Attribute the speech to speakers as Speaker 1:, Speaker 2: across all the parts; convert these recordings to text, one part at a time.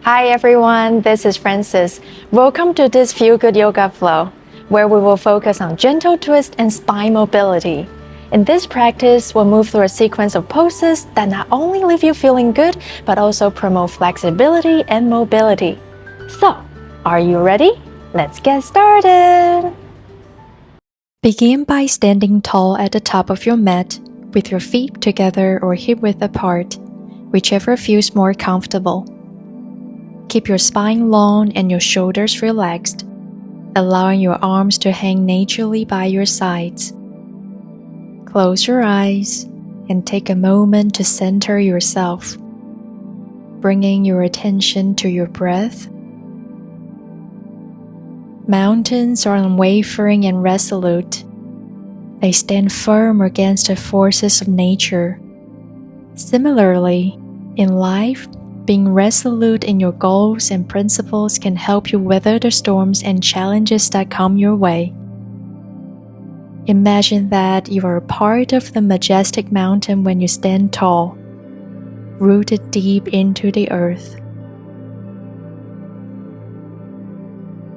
Speaker 1: Hi everyone, this is Francis. Welcome to this Feel Good Yoga Flow, where we will focus on gentle twist and spine mobility. In this practice, we'll move through a sequence of poses that not only leave you feeling good, but also promote flexibility and mobility. So, are you ready? Let's get started! Begin by standing tall at the top of your mat, with your feet together or hip-width apart, whichever feels more comfortable. Keep your spine long and your shoulders relaxed, allowing your arms to hang naturally by your sides. Close your eyes and take a moment to center yourself, bringing your attention to your breath. Mountains are unwavering and resolute. They stand firm against the forces of nature. Similarly, in life, being resolute in your goals and principles can help you weather the storms and challenges that come your way. Imagine that you are a part of the majestic mountain when you stand tall, rooted deep into the earth.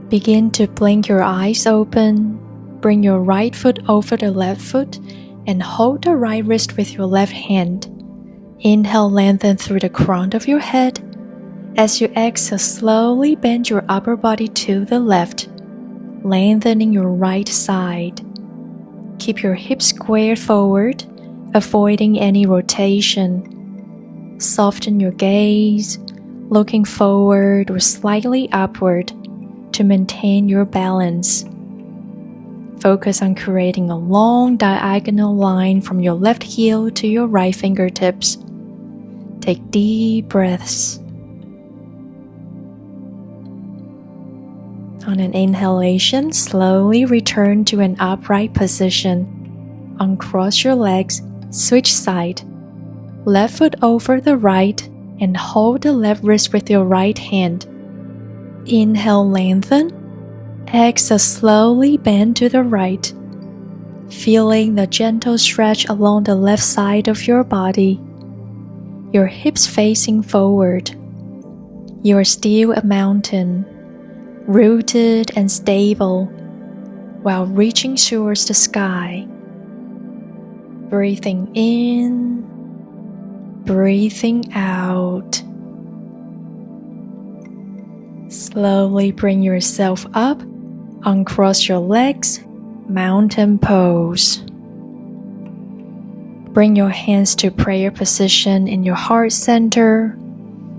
Speaker 1: Begin to blink your eyes open, bring your right foot over the left foot, and hold the right wrist with your left hand. Inhale, lengthen through the crown of your head. As you exhale, slowly bend your upper body to the left, lengthening your right side. Keep your hips squared forward, avoiding any rotation. Soften your gaze, looking forward or slightly upward to maintain your balance. Focus on creating a long diagonal line from your left heel to your right fingertips. Take deep breaths. On an inhalation, slowly return to an upright position. Uncross your legs, switch side. Left foot over the right and hold the left wrist with your right hand. Inhale, lengthen. Exhale, slowly bend to the right, feeling the gentle stretch along the left side of your body. Your hips facing forward. You are still a mountain, rooted and stable, while reaching towards the sky. Breathing in, breathing out. Slowly bring yourself up, uncross your legs, mountain pose. Bring your hands to prayer position in your heart center.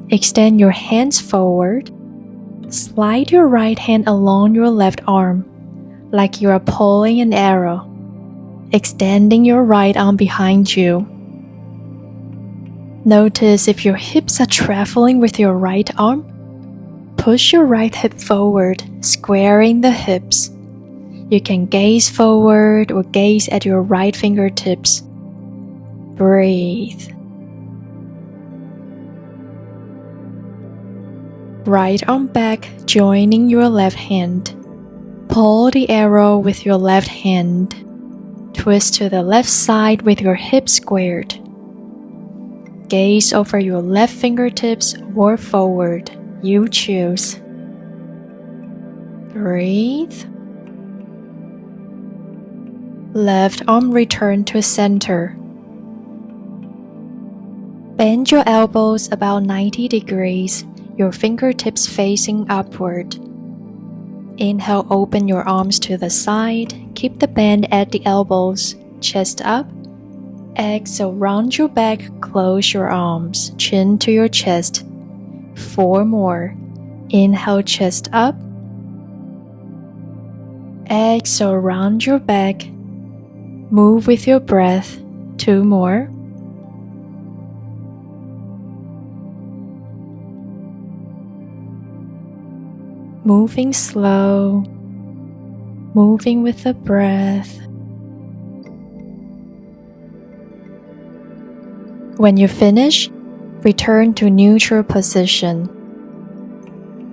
Speaker 1: Extend your hands forward. Slide your right hand along your left arm, like you are pulling an arrow, extending your right arm behind you. Notice if your hips are traveling with your right arm. Push your right hip forward, squaring the hips. You can gaze forward or gaze at your right fingertips. Breathe. Right arm back, joining your left hand. Pull the arrow with your left hand. Twist to the left side with your hips squared. Gaze over your left fingertips or forward. You choose. Breathe. Left arm return to center. Bend your elbows about 90 degrees, your fingertips facing upward. Inhale, open your arms to the side. Keep the bend at the elbows, chest up. Exhale, round your back, close your arms, chin to your chest. 4 more. Inhale, chest up. Exhale, round your back. Move with your breath. 2 more. Moving slow, moving with the breath. When you finish, return to neutral position.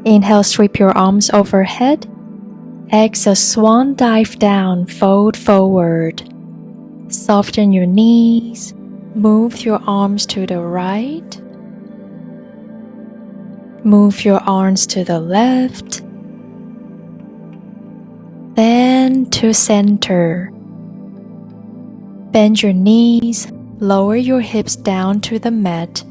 Speaker 1: Inhale, sweep your arms overhead. Exhale, swan dive down, fold forward. Soften your knees. Move your arms to the right. Move your arms to the left, then to center. Bend your knees, lower your hips down to the mat.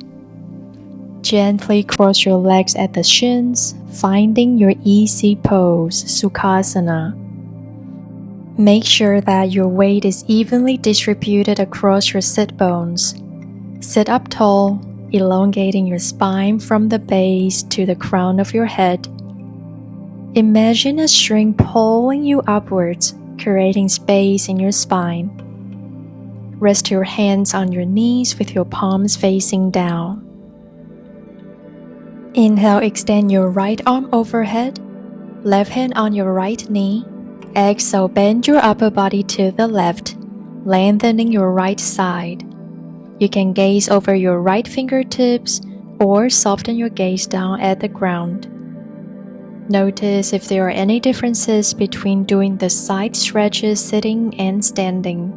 Speaker 1: Gently cross your legs at the shins, finding your easy pose, Sukhasana. Make sure that your weight is evenly distributed across your sit bones. Sit up tall, elongating your spine from the base to the crown of your head. Imagine a string pulling you upwards, creating space in your spine. Rest your hands on your knees with your palms facing down. Inhale, extend your right arm overhead, left hand on your right knee. Exhale, bend your upper body to the left, lengthening your right side. You can gaze over your right fingertips or soften your gaze down at the ground. Notice if there are any differences between doing the side stretches sitting and standing.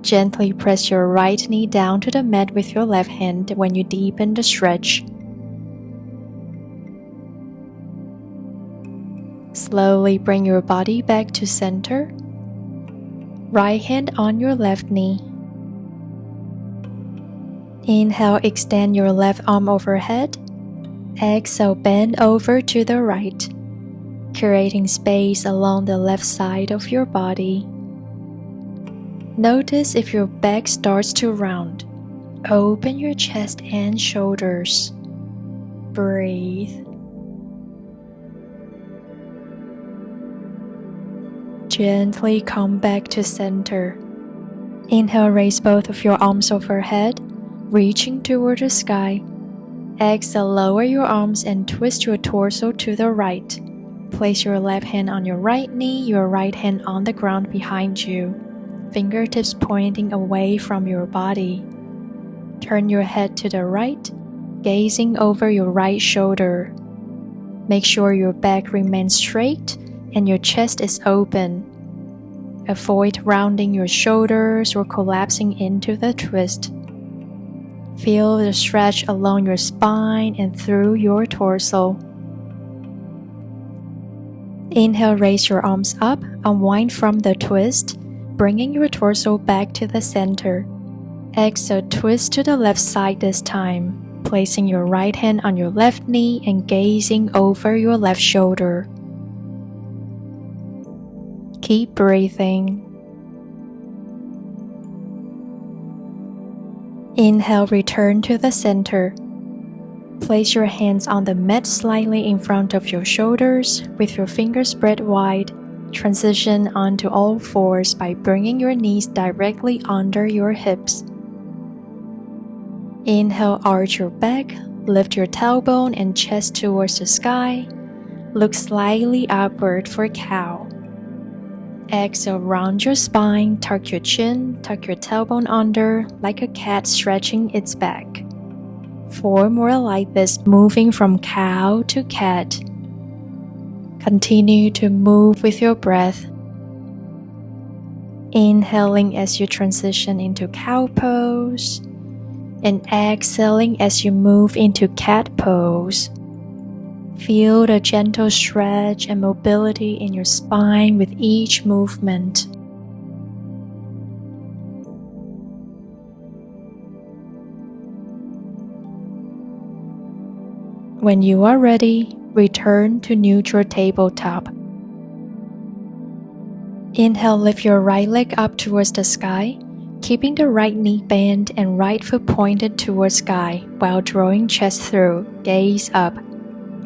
Speaker 1: Gently press your right knee down to the mat with your left hand when you deepen the stretch. Slowly bring your body back to center. Right hand on your left knee. Inhale, extend your left arm overhead. Exhale, bend over to the right, creating space along the left side of your body. Notice if your back starts to round. Open your chest and shoulders. Breathe. Gently come back to center. Inhale, raise both of your arms overhead, reaching toward the sky. Exhale, lower your arms and twist your torso to the right. Place your left hand on your right knee, your right hand on the ground behind you. Fingertips pointing away from your body. Turn your head to the right, gazing over your right shoulder. Make sure your back remains straight and your chest is open. Avoid rounding your shoulders or collapsing into the twist. Feel the stretch along your spine and through your torso. Inhale, raise your arms up, unwind from the twist, bringing your torso back to the center. Exhale, twist to the left side this time, placing your right hand on your left knee and gazing over your left shoulder. Keep breathing. Inhale, return to the center. Place your hands on the mat slightly in front of your shoulders with your fingers spread wide. Transition onto all fours by bringing your knees directly under your hips. Inhale, arch your back, lift your tailbone and chest towards the sky. Look slightly upward for cow. Exhale, round your spine, tuck your chin, tuck your tailbone under like a cat stretching its back. 4 more like this, moving from cow to cat. Continue to move with your breath. Inhaling as you transition into cow pose, and exhaling as you move into cat pose. Feel the gentle stretch and mobility in your spine with each movement. When you are ready, return to neutral tabletop. Inhale, lift your right leg up towards the sky, keeping the right knee bent and right foot pointed towards sky while drawing chest through. Gaze up.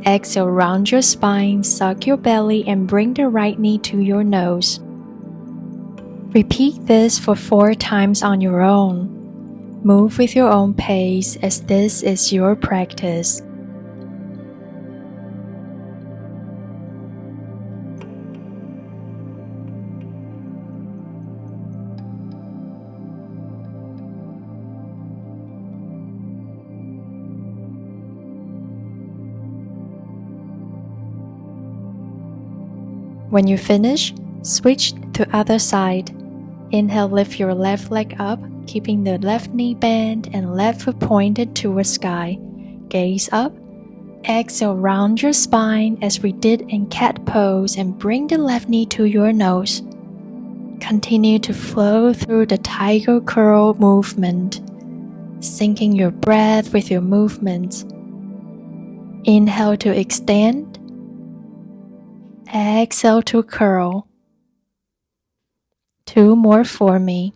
Speaker 1: Exhale, round your spine, suck your belly, and bring the right knee to your nose. Repeat this for 4 times on your own. Move with your own pace as this is your practice. When you finish, switch to other side. Inhale, lift your left leg up, keeping the left knee bent and left foot pointed towards sky. Gaze up. Exhale, round your spine as we did in cat pose and bring the left knee to your nose. Continue to flow through the tiger curl movement, syncing your breath with your movements. Inhale to extend. Exhale to curl. 2 more for me.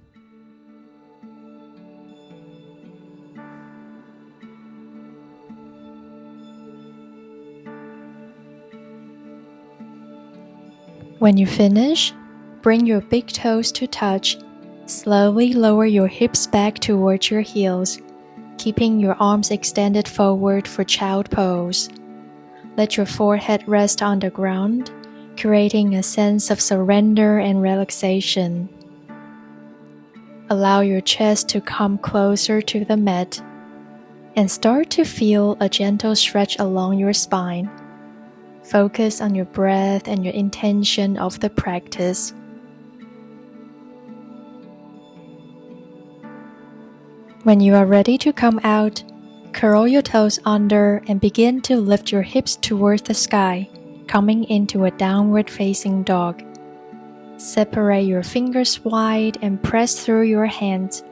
Speaker 1: When you finish, bring your big toes to touch. Slowly lower your hips back towards your heels, keeping your arms extended forward for child pose. Let your forehead rest on the ground, creating a sense of surrender and relaxation. Allow your chest to come closer to the mat and start to feel a gentle stretch along your spine. Focus on your breath and your intention of the practice. When you are ready to come out, curl your toes under and begin to lift your hips towards the sky, coming into a downward facing dog. Separate your fingers wide and press through your hands.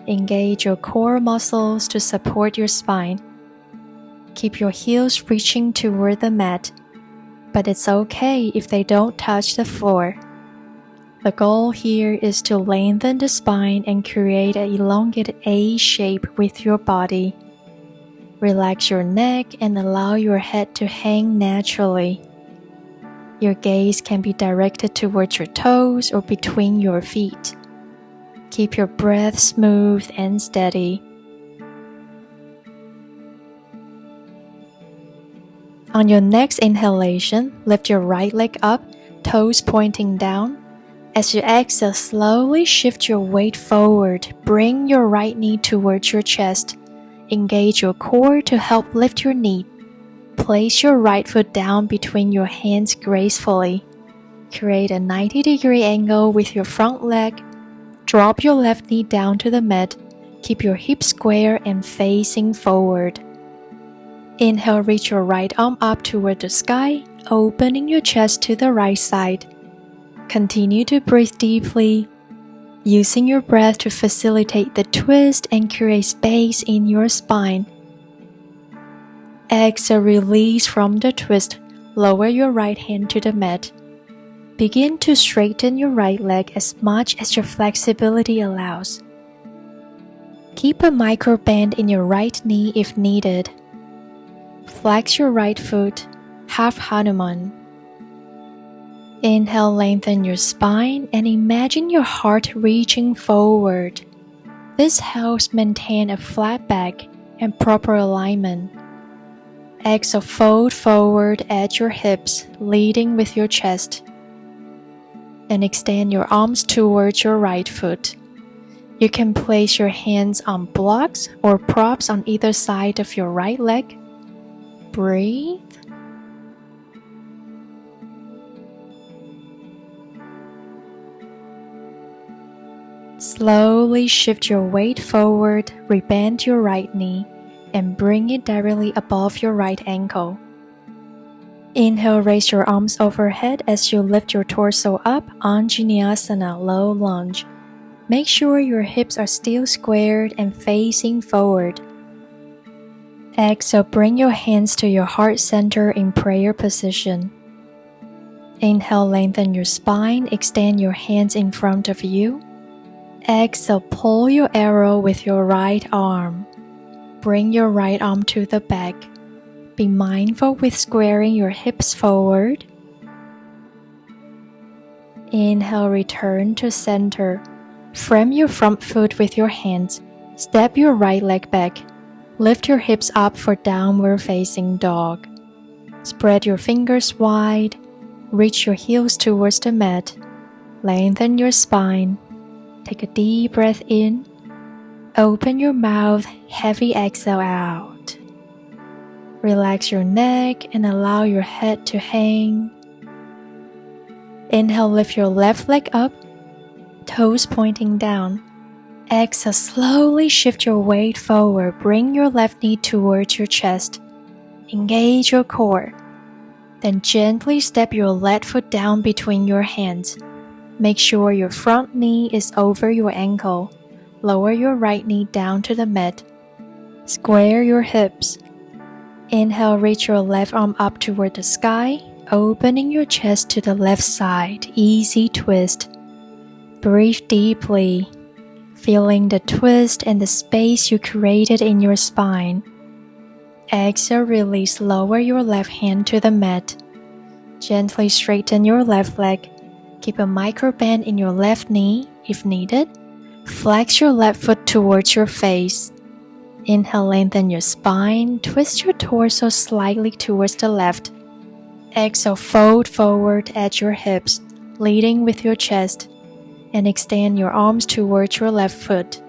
Speaker 1: Engage your core muscles to support your spine. Keep your heels reaching toward the mat, but it's okay if they don't touch the floor. The goal here is to lengthen the spine and create an elongated A shape with your body. Relax your neck and allow your head to hang naturally. Your gaze can be directed towards your toes or between your feet. Keep your breath smooth and steady. On your next inhalation, lift your right leg up, toes pointing down. As you exhale, slowly shift your weight forward. Bring your right knee towards your chest. Engage your core to help lift your knee. Place your right foot down between your hands gracefully. Create a 90-degree angle with your front leg. Drop your left knee down to the mat. Keep your hips square and facing forward. Inhale, reach your right arm up toward the sky, opening your chest to the right side. Continue to breathe deeply, using your breath to facilitate the twist and create space in your spine. Exhale, release from the twist. Lower your right hand to the mat. Begin to straighten your right leg as much as your flexibility allows. Keep a micro bend in your right knee if needed. Flex your right foot, half Hanuman. Inhale, lengthen your spine and imagine your heart reaching forward. This helps maintain a flat back and proper alignment. Exhale, fold forward at your hips, leading with your chest. Then extend your arms towards your right foot. You can place your hands on blocks or props on either side of your right leg. Breathe. Slowly shift your weight forward, rebend your right knee, and bring it directly above your right ankle. Inhale, raise your arms overhead as you lift your torso up, Anjaneyasana, low lunge. Make sure your hips are still squared and facing forward. Exhale, bring your hands to your heart center in prayer position. Inhale, lengthen your spine, extend your hands in front of you. Exhale, pull your arrow with your right arm. Bring your right arm to the back. Be mindful with squaring your hips forward. Inhale, return to center. Frame your front foot with your hands. Step your right leg back. Lift your hips up for downward facing dog. Spread your fingers wide. Reach your heels towards the mat. Lengthen your spine. Take a deep breath in. Open your mouth, heavy exhale out. Relax your neck and allow your head to hang. Inhale, lift your left leg up, toes pointing down. Exhale, slowly shift your weight forward. Bring your left knee towards your chest. engage your core. Then gently step your left foot down between your hands. Make sure your front knee is over your ankle. Lower your right knee down to the mat. Square your hips. Inhale, reach your left arm up toward the sky, opening your chest to the left side. Easy twist. Breathe deeply, feeling the twist and the space you created in your spine. Exhale, release, lower your left hand to the mat. Gently straighten your left leg. Keep a micro bend in your left knee if needed. Flex your left foot towards your face. Inhale, lengthen your spine. Twist your torso slightly towards the left. Exhale, fold forward at your hips, leading with your chest. And extend your arms towards your left foot.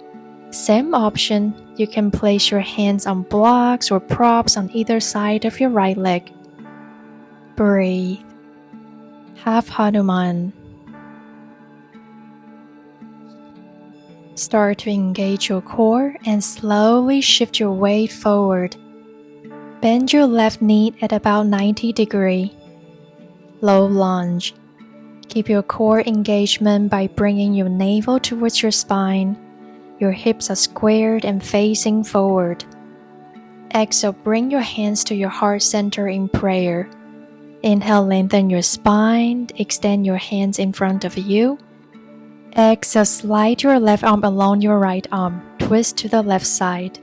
Speaker 1: Same option, you can place your hands on blocks or props on either side of your right leg. Breathe. Half Hanuman. Start to engage your core and slowly shift your weight forward. Bend your left knee at about 90 degrees. Low lunge. Keep your core engagement by bringing your navel towards your spine. Your hips are squared and facing forward. Exhale, bring your hands to your heart center in prayer. Inhale, lengthen your spine, extend your hands in front of you. Exhale, slide your left arm along your right arm, twist to the left side.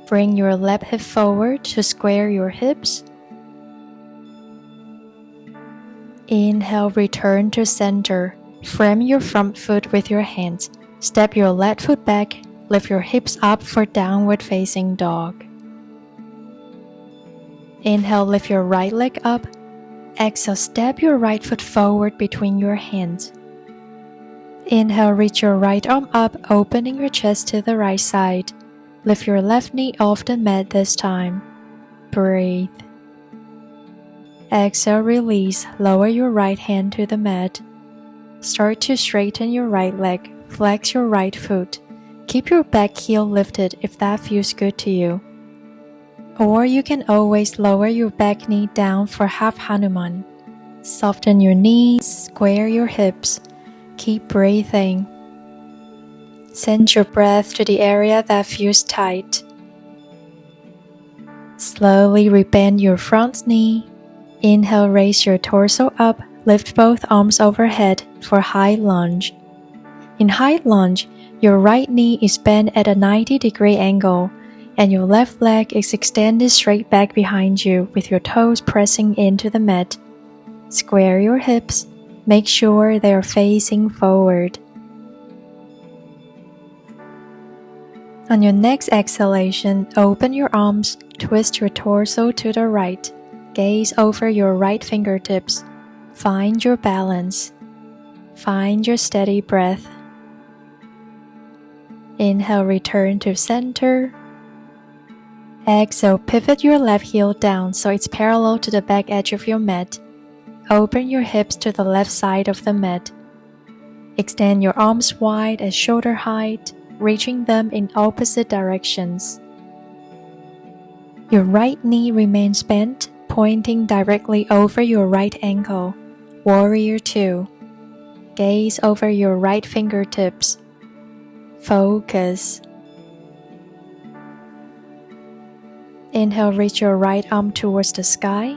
Speaker 1: Bring your left hip forward to square your hips. Inhale, return to center. Frame your front foot with your hands. Step your left foot back, lift your hips up for downward facing dog. Inhale, lift your right leg up. Exhale, step your right foot forward between your hands. Inhale, reach your right arm up, opening your chest to the right side. Lift your left knee off the mat this time. Breathe. Exhale, release, lower your right hand to the mat. Start to straighten your right leg, flex your right foot. Keep your back heel lifted if that feels good to you. Or you can always lower your back knee down for half Hanuman. Soften your knees, square your hips. Keep breathing. Send your breath to the area that feels tight. Slowly rebend your front knee. Inhale, raise your torso up, lift both arms overhead for high lunge. In high lunge, your right knee is bent at a 90-degree angle, and your left leg is extended straight back behind you with your toes pressing into the mat. Square your hips. Make sure they are facing forward. On your next exhalation, open your arms, twist your torso to the right. Gaze over your right fingertips. Find your balance. Find your steady breath. Inhale, return to center. Exhale, pivot your left heel down so it's parallel to the back edge of your mat. Open your hips to the left side of the mat. Extend your arms wide at shoulder height, reaching them in opposite directions. Your right knee remains bent, pointing directly over your right ankle. Warrior 2. Gaze over your right fingertips. Focus. Inhale, reach your right arm towards the sky.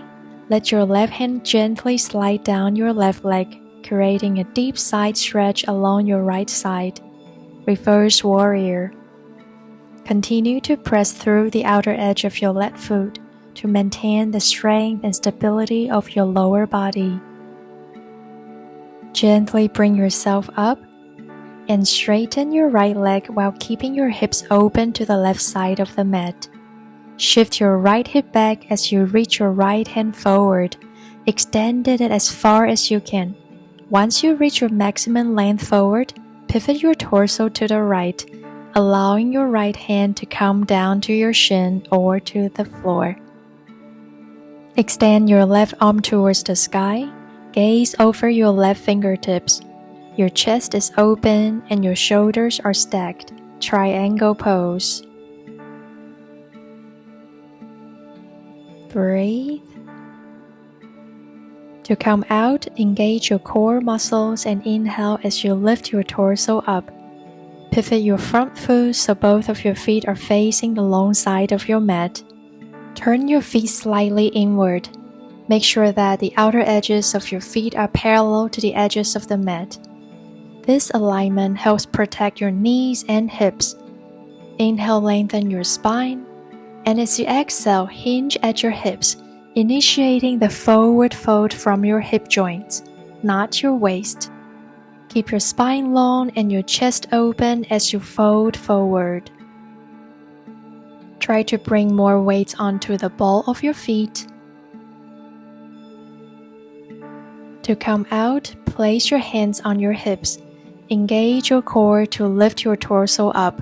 Speaker 1: Let your left hand gently slide down your left leg, creating a deep side stretch along your right side. Reverse warrior. Continue to press through the outer edge of your left foot to maintain the strength and stability of your lower body. Gently bring yourself up and straighten your right leg while keeping your hips open to the left side of the mat. Shift your right hip back as you reach your right hand forward. Extend it as far as you can. Once you reach your maximum length forward, pivot your torso to the right, allowing your right hand to come down to your shin or to the floor. Extend your left arm towards the sky. Gaze over your left fingertips. Your chest is open and your shoulders are stacked. Triangle pose. Breathe. To come out, engage your core muscles and inhale as you lift your torso up. Pivot your front foot so both of your feet are facing the long side of your mat. Turn your feet slightly inward. Make sure that the outer edges of your feet are parallel to the edges of the mat. This alignment helps protect your knees and hips. Inhale, lengthen your spine, and as you exhale, hinge at your hips, initiating the forward fold from your hip joints, not your waist. Keep your spine long and your chest open as you fold forward. Try to bring more weight onto the ball of your feet. To come out, place your hands on your hips. Engage your core to lift your torso up.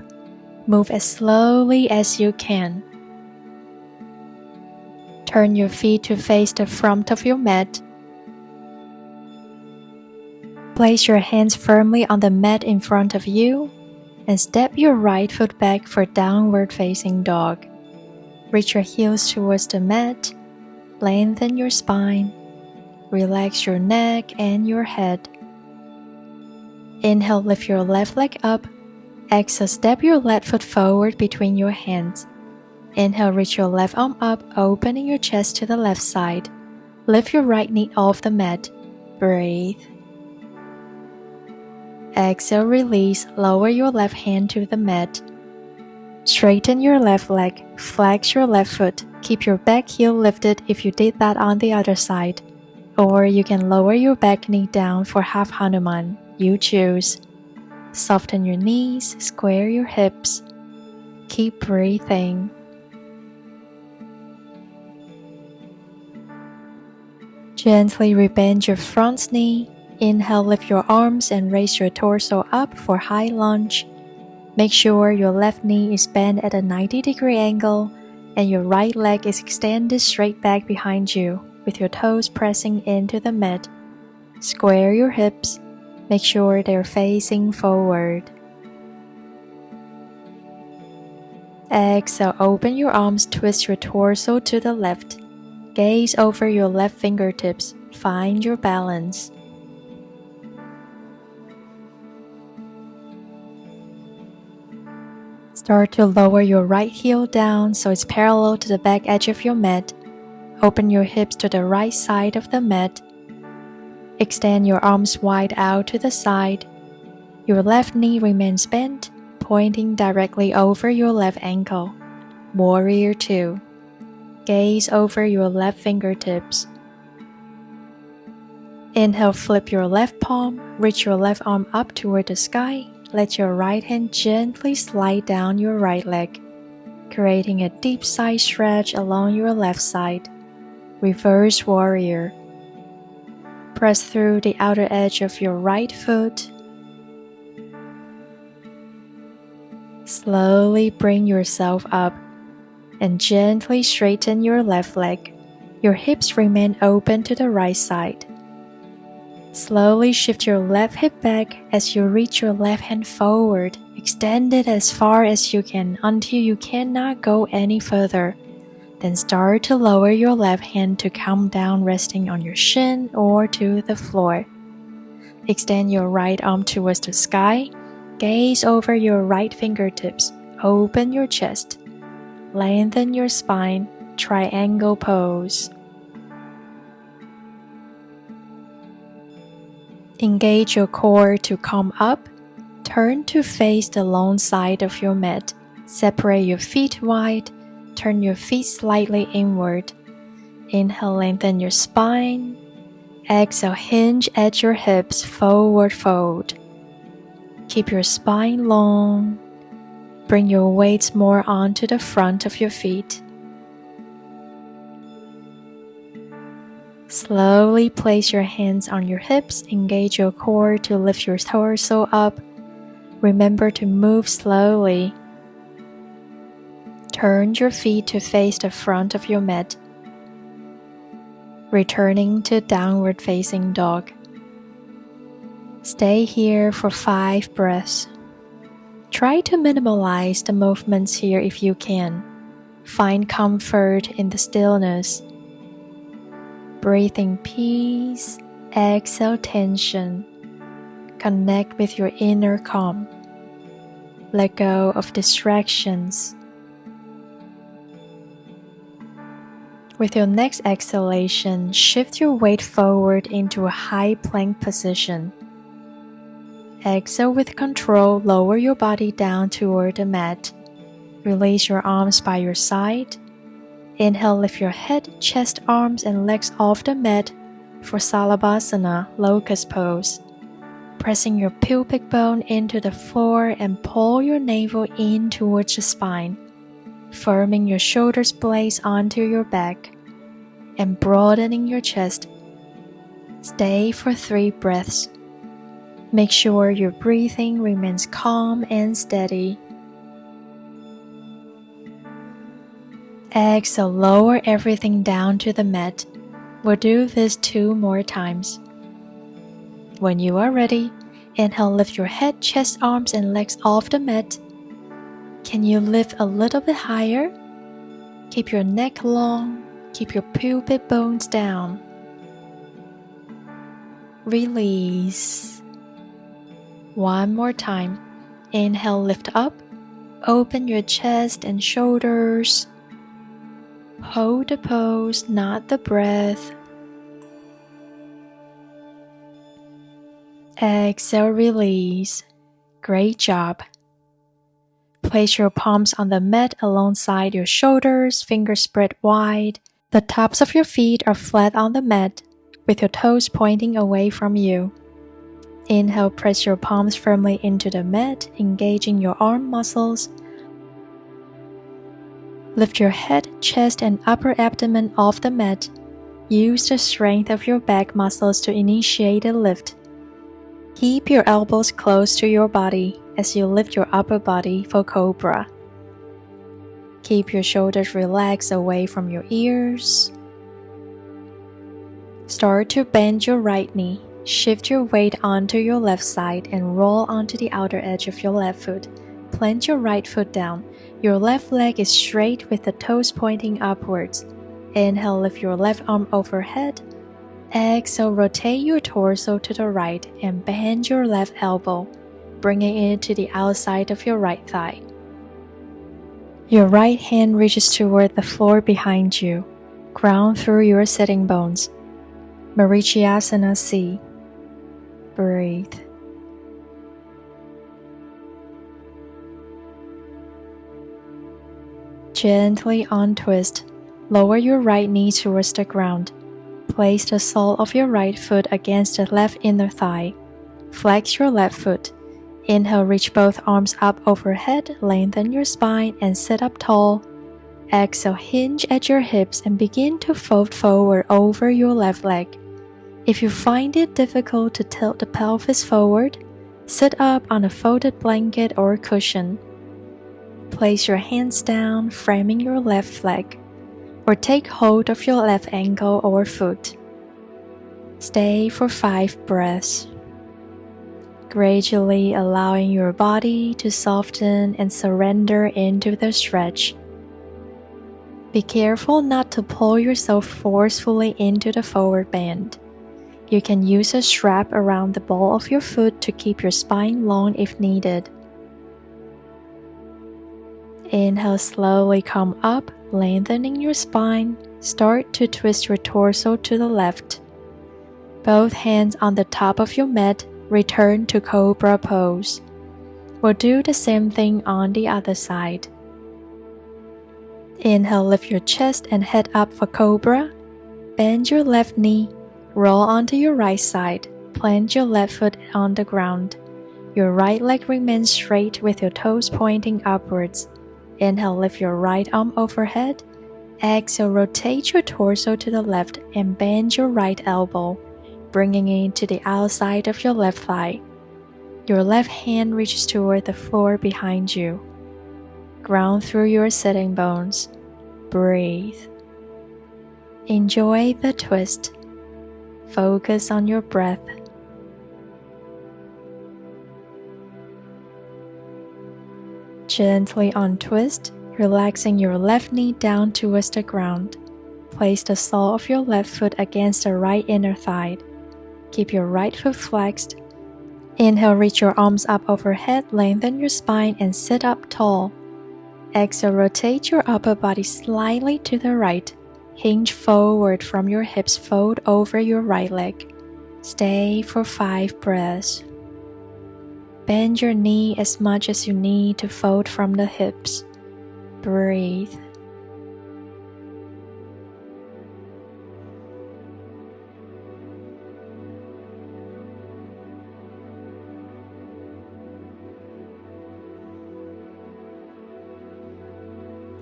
Speaker 1: Move as slowly as you can. Turn your feet to face the front of your mat. Place your hands firmly on the mat in front of you and step your right foot back for downward facing dog. Reach your heels towards the mat. Lengthen your spine. Relax your neck and your head. Inhale, lift your left leg up. Exhale, step your left foot forward between your hands. Inhale, reach your left arm up, opening your chest to the left side. Lift your right knee off the mat. Breathe. Exhale, release, lower your left hand to the mat. Straighten your left leg, flex your left foot. Keep your back heel lifted if you did that on the other side. Or you can lower your back knee down for half Hanuman. You choose. Soften your knees, square your hips. Keep breathing. Gently rebend your front knee. Inhale, lift your arms and raise your torso up for high lunge. Make sure your left knee is bent at a 90-degree angle and your right leg is extended straight back behind you with your toes pressing into the mat. Square your hips. Make sure they're facing forward. Exhale, open your arms, twist your torso to the left. Gaze over your left fingertips. Find your balance. Start to lower your right heel down so it's parallel to the back edge of your mat. Open your hips to the right side of the mat. Extend your arms wide out to the side. Your left knee remains bent, pointing directly over your left ankle. Warrior 2. Gaze over your left fingertips. Inhale, flip your left palm, reach your left arm up toward the sky. Let your right hand gently slide down your right leg, creating a deep side stretch along your left side. Reverse warrior. Press through the outer edge of your right foot. Slowly bring yourself up and gently straighten your left leg. Your hips remain open to the right side. Slowly shift your left hip back as you reach your left hand forward. Extend it as far as you can until you cannot go any further. Then start to lower your left hand to come down, resting on your shin or to the floor. Extend your right arm towards the sky. Gaze over your right fingertips. Open your chest. Lengthen your spine. Triangle pose. Engage your core to come up. Turn to face the long side of your mat. Separate your feet wide. Turn your feet slightly inward. Inhale, lengthen your spine. Exhale, hinge at your hips, forward fold. Keep your spine long. Bring your weights more onto the front of your feet. Slowly place your hands on your hips. Engage your core to lift your torso up. Remember to move slowly. Turn your feet to face the front of your mat. Returning to downward facing dog. Stay here for 5 breaths. Try to minimize the movements here if you can. Find comfort in the stillness. Breathe in peace, exhale tension. Connect with your inner calm. Let go of distractions. With your next exhalation, shift your weight forward into a high plank position. Exhale with control, lower your body down toward the mat. Release your arms by your side. Inhale, lift your head, chest, arms, and legs off the mat for Salabhasana, locust pose. Pressing your pubic bone into the floor and pull your navel in towards the spine, firming your shoulders blades onto your back and broadening your chest. Stay for 3 breaths. Make sure your breathing remains calm and steady. Exhale, lower everything down to the mat. We'll do this 2 more times. When you are ready, inhale, lift your head, chest, arms, and legs off the mat. Can you lift a little bit higher? Keep your neck long, keep your pubic bones down. Release. 1 more time. Inhale, lift up, open your chest and shoulders. Hold the pose, not the breath. Exhale, release. Great job. Place your palms on the mat alongside your shoulders, fingers spread wide. The tops of your feet are flat on the mat, with your toes pointing away from you. Inhale, press your palms firmly into the mat, engaging your arm muscles. Lift your head, chest, and upper abdomen off the mat. Use the strength of your back muscles to initiate a lift. Keep your elbows close to your body as you lift your upper body for Cobra. Keep your shoulders relaxed away from your ears. Start to bend your right knee. Shift your weight onto your left side and roll onto the outer edge of your left foot. Plant your right foot down. Your left leg is straight with the toes pointing upwards. Inhale, lift your left arm overhead. Exhale, rotate your torso to the right and bend your left elbow, bringing it to the outside of your right thigh. Your right hand reaches toward the floor behind you. Ground through your sitting bones. Marichyasana C. Breathe. Gently untwist. Lower your right knee towards the ground. Place the sole of your right foot against the left inner thigh. Flex your left foot. Inhale, reach both arms up overhead, lengthen your spine, and sit up tall. Exhale, hinge at your hips and begin to fold forward over your left leg. If you find it difficult to tilt the pelvis forward, sit up on a folded blanket or cushion. Place your hands down, framing your left leg, or take hold of your left ankle or foot. Stay for 5 breaths. Gradually allowing your body to soften and surrender into the stretch. Be careful not to pull yourself forcefully into the forward bend. You can use a strap around the ball of your foot to keep your spine long if needed. Inhale, slowly come up, lengthening your spine. Start to twist your torso to the left. Both hands on the top of your mat, return to Cobra pose. We'll do the same thing on the other side. Inhale, lift your chest and head up for Cobra. Bend your left knee. Roll onto your right side. Plant your left foot on the ground. Your right leg remains straight with your toes pointing upwards. Inhale, lift your right arm overhead. Exhale, rotate your torso to the left and bend your right elbow, bringing it to the outside of your left thigh. Your left hand reaches toward the floor behind you. Ground through your sitting bones. Breathe. Enjoy the twist. Focus on your breath. Gently untwist, Relaxing your left knee down towards the ground. Place the sole of your left foot against the right inner thigh. Keep your right foot flexed. Inhale, reach your arms up overhead, lengthen your spine and sit up tall. Exhale, rotate your upper body slightly to the right. Hinge forward from your hips, fold over your right leg. Stay for 5 breaths. Bend your knee as much as you need to fold from the hips. Breathe.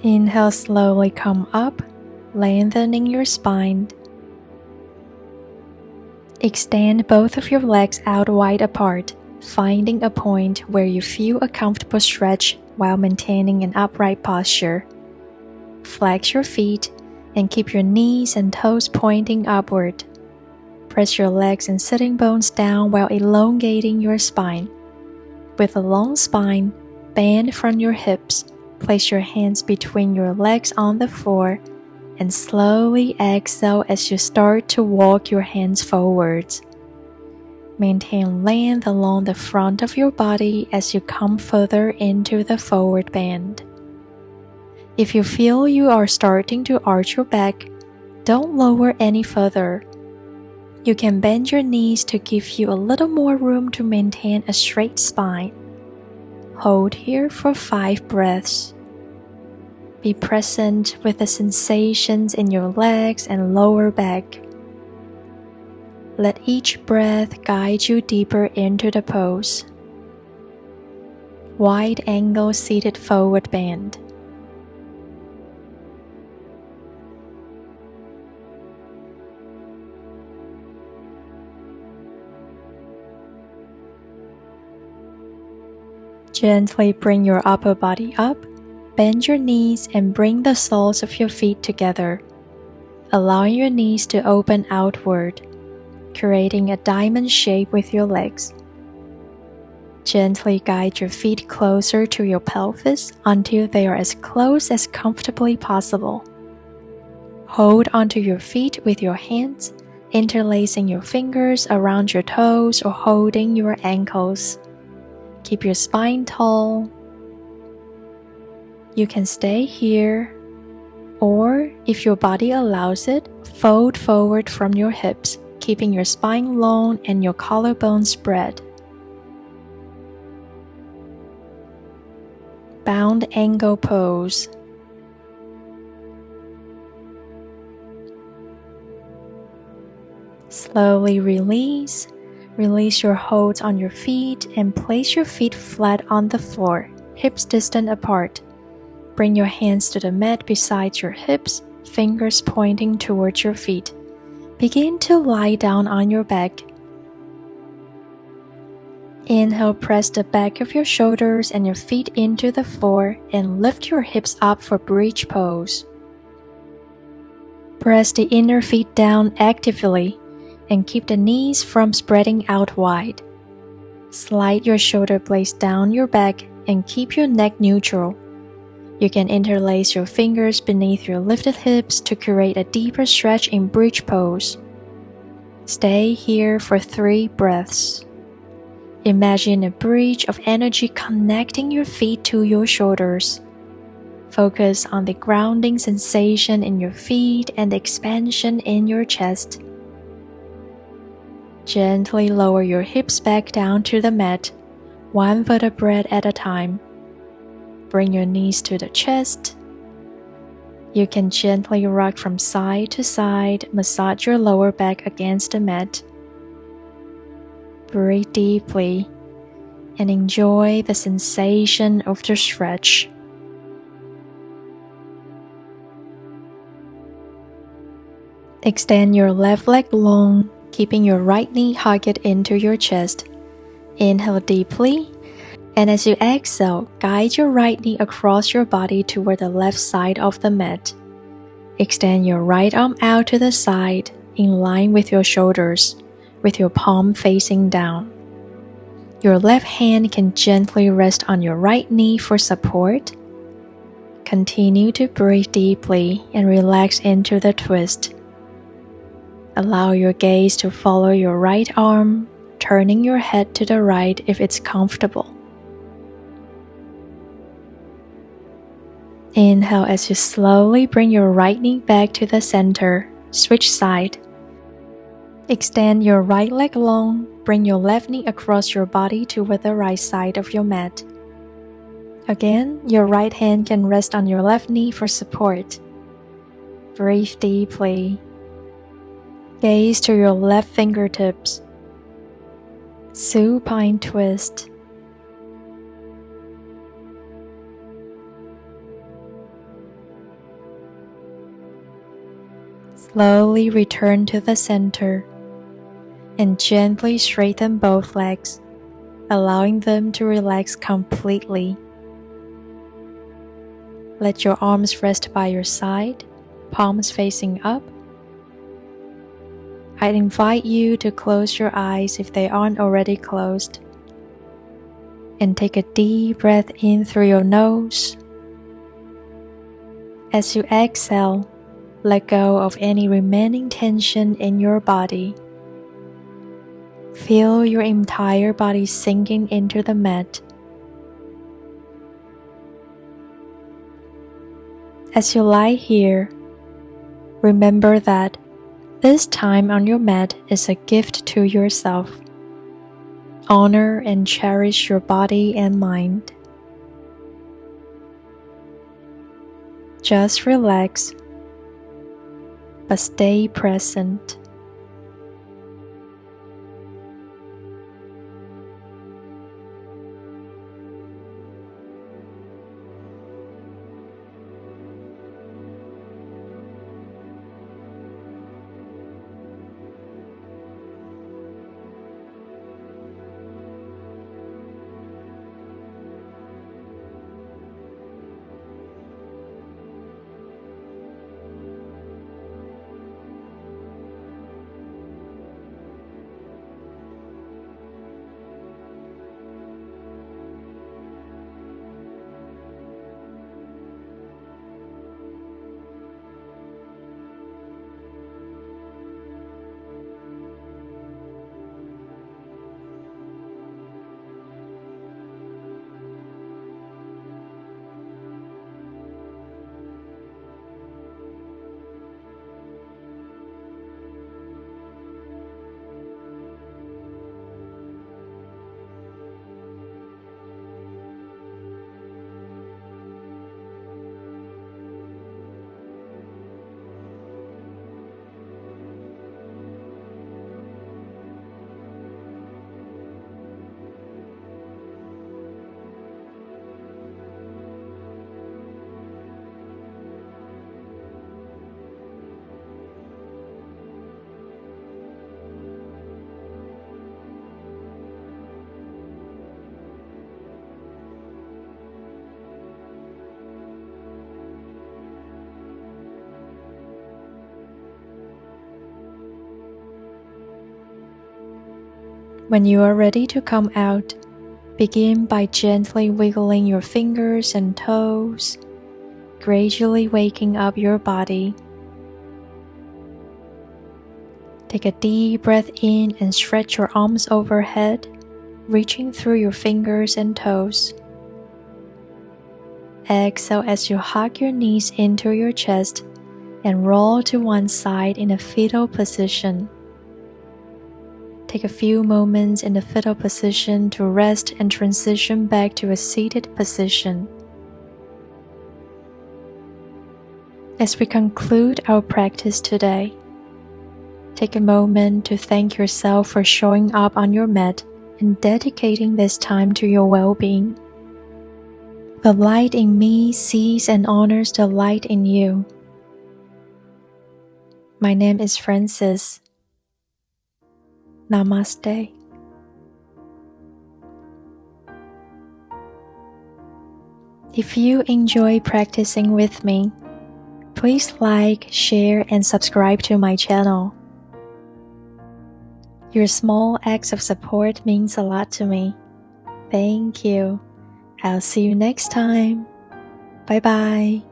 Speaker 1: Inhale, slowly come up, lengthening your spine. Extend both of your legs out wide apart, finding a point where you feel a comfortable stretch while maintaining an upright posture. Flex your feet and keep your knees and toes pointing upward. Press your legs and sitting bones down while elongating your spine. With a long spine, bend from your hips. Place your hands between your legs on the floor and slowly exhale as you start to walk your hands forwards. Maintain length along the front of your body as you come further into the forward bend. If you feel you are starting to arch your back, don't lower any further. You can bend your knees to give you a little more room to maintain a straight spine. Hold here for 5 breaths. Be present with the sensations in your legs and lower back. Let each breath guide you deeper into the pose. Wide angle seated forward bend. Gently bring your upper body up, bend your knees and bring the soles of your feet together, allowing your knees to open outward, creating a diamond shape with your legs. Gently guide your feet closer to your pelvis until they are as close as comfortably possible. Hold onto your feet with your hands, interlacing your fingers around your toes or holding your ankles. Keep your spine tall. You can stay here, or if your body allows it, fold forward from your hips, keeping your spine long and your collarbone spread. Bound angle pose. Slowly release. Release your holds on your feet and place your feet flat on the floor, hips distant apart. Bring your hands to the mat beside your hips, fingers pointing towards your feet. Begin to lie down on your back. Inhale, press the back of your shoulders and your feet into the floor and lift your hips up for bridge pose. Press the inner feet down actively and keep the knees from spreading out wide. Slide your shoulder blades down your back and keep your neck neutral. You can interlace your fingers beneath your lifted hips to create a deeper stretch in bridge pose. Stay here for 3 breaths. Imagine a bridge of energy connecting your feet to your shoulders. Focus on the grounding sensation in your feet and the expansion in your chest. Gently lower your hips back down to the mat, 1 vertebra at a time. Bring your knees to the chest. You can gently rock from side to side, massage your lower back against the mat. Breathe deeply and enjoy the sensation of the stretch. Extend your left leg long, keeping your right knee hugged into your chest. Inhale deeply, and as you exhale, guide your right knee across your body toward the left side of the mat. Extend your right arm out to the side, in line with your shoulders, with your palm facing down. Your left hand can gently rest on your right knee for support. Continue to breathe deeply and relax into the twist. Allow your gaze to follow your right arm, turning your head to the right if it's comfortable. Inhale as you slowly bring your right knee back to the center. Switch side. Extend your right leg long. Bring your left knee across your body toward the right side of your mat. Again, your right hand can rest on your left knee for support. Breathe deeply. Gaze to your left fingertips. Supine twist. Slowly return to the center and gently straighten both legs, allowing them to relax completely. Let your arms rest by your side, palms facing up. I invite you to close your eyes if they aren't already closed. And take a deep breath in through your nose. As you exhale, let go of any remaining tension in your body. Feel your entire body sinking into the mat. As you lie here, remember that this time on your mat is a gift to yourself. Honor and cherish your body and mind. Just relax, but stay present. When you are ready to come out, begin by gently wiggling your fingers and toes, gradually waking up your body. Take a deep breath in and stretch your arms overhead, reaching through your fingers and toes. Exhale as you hug your knees into your chest and roll to one side in a fetal position. Take a few moments in the fetal position to rest and transition back to a seated position. As we conclude our practice today, take a moment to thank yourself for showing up on your mat and dedicating this time to your well-being. The light in me sees and honors the light in you. My name is Francis. Namaste. If you enjoy practicing with me, please like, share, and subscribe to my channel. Your small acts of support means a lot to me. Thank you. I'll see you next time. 拜拜。